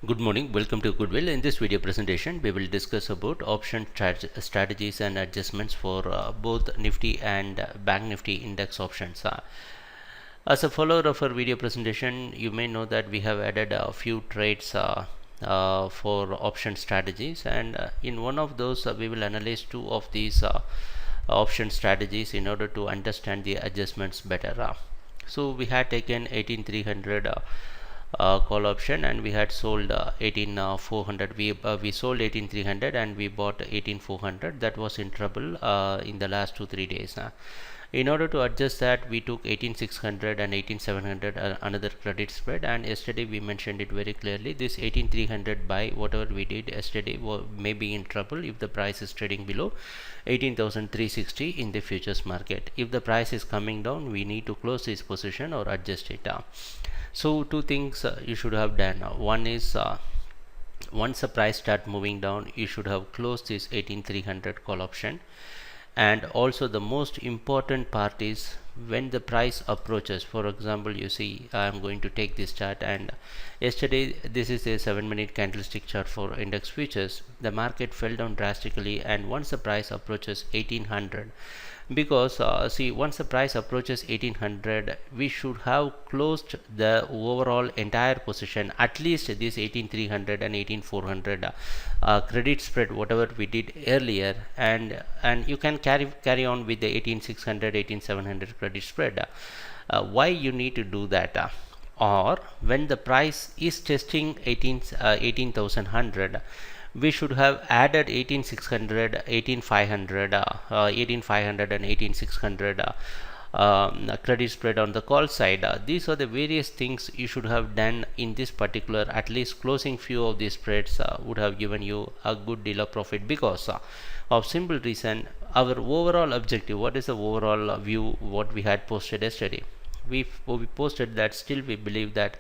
Good morning, welcome to Goodwill. In this video presentation, we will discuss about option strategies and adjustments for both Nifty and Bank Nifty index options. As a follower of our video presentation, you may know that we have added a few trades for option strategies, and in one of those we will analyze two of these option strategies in order to understand the adjustments better. So we had taken 18300 call option, and we had sold 18400. We sold 18300 and we bought 18400. That was in trouble in the last 2-3 days. In order to adjust that, we took 18600 and 18700 another credit spread, and yesterday we mentioned it very clearly. This 18300 buy, whatever we did yesterday, may be in trouble if the price is trading below 18360 in the futures market. If the price is coming down, we need to close this position or adjust it. So two things you should have done. One is once the price start moving down, you should have closed this 18300 call option. And also the most important part is when the price approaches. For example, you see I am going to take this chart, and yesterday, this is a 7-minute candlestick chart for index futures. The market fell down drastically, and once the price approaches 1800, because see, once the price approaches 1800, we should have closed the overall entire position, at least this 18300 and 18400 credit spread, whatever we did earlier, and you can carry on with the 18600 18700 credit spread. Why you need to do that? Or when the price is testing 18100, we should have added 18600 18500 18500 and 18600 credit spread on the call side. These are the various things you should have done in this particular. At least closing few of these spreads would have given you a good deal of profit, because of simple reason, our overall objective, what is the overall view, what we had posted yesterday, we posted that still we believe that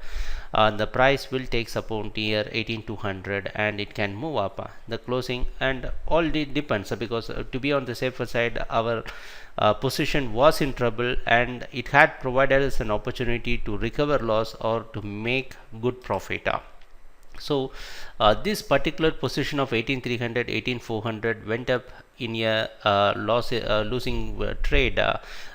the price will take support near 18200 and it can move up. The closing and all depends, because to be on the safer side, our position was in trouble and it had provided us an opportunity to recover loss or to make good profit. So this particular position of 18300 18400 went up in a losing trade,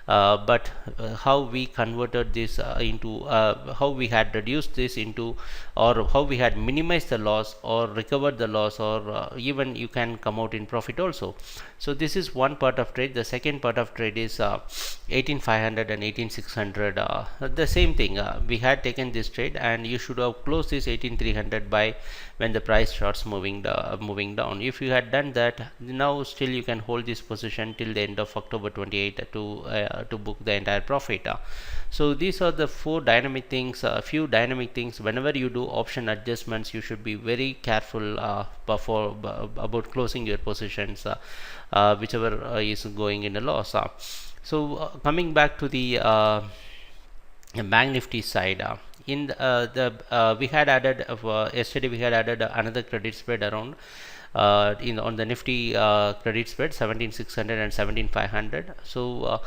but how we converted this into how we had reduced this into, or how we had minimized the loss or recovered the loss, or even you can come out in profit also. So this is one part of trade. The second part of trade is 18500 and 18600. The same thing, we had taken this trade, and you should have closed this 18300 by when the price starts moving down. If you had done that, now still you can hold this position till the end of October 28 to book the entire profit. So these are the four dynamic things, few dynamic things. Whenever you do option adjustments, you should be very careful about closing your positions, whichever is going in a loss. So coming back to the Bank Nifty side, in we had added yesterday we had added another credit spread around on the Nifty credit spread 17600 and 17500. So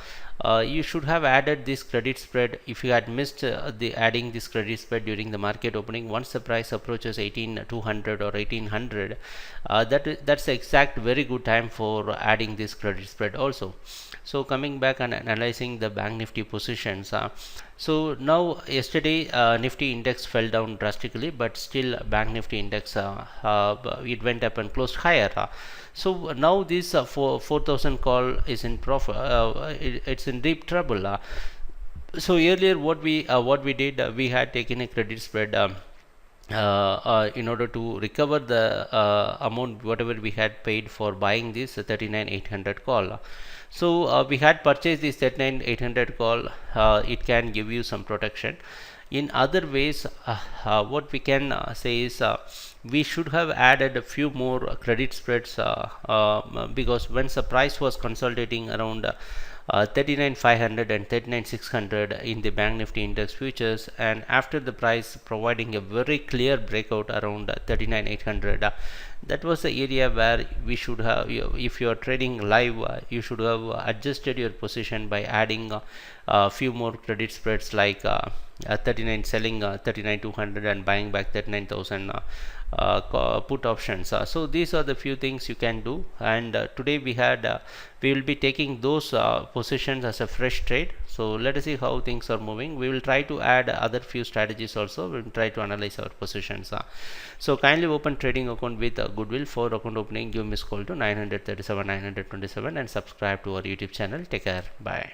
you should have added this credit spread if you had missed the adding this credit spread during the market opening. Once the price approaches 18200 or 1800, that's the exact very good time for adding this credit spread also. So coming back and analyzing the Bank Nifty positions, so now yesterday Nifty index fell down drastically, but still Bank Nifty index it went up and closed higher. So now this 4000 call is in profit. It's in deep trouble. So earlier what we did, we had taken a credit spread in order to recover the amount whatever we had paid for buying this 39800 call. So we had purchased this 39800 call. It can give you some protection. In other ways, what we can say is we should have added a few more credit spreads, because once the price was consolidating around 39500 and 39600 in the Bank Nifty index futures, and after the price providing a very clear breakout around 39800, that was the area where we should have, if you are trading live, you should have adjusted your position by adding a few more credit spreads, like 39 selling 39,200 and buying back 39,000 put options. So these are the few things you can do, and today we will be taking those positions as a fresh trade. So let us see how things are moving. We will try to add other few strategies also. We will try to analyze our positions. So kindly open trading account with Goodwill. For account opening, give miss call to 937 927 and subscribe to our YouTube channel. Take care. Bye.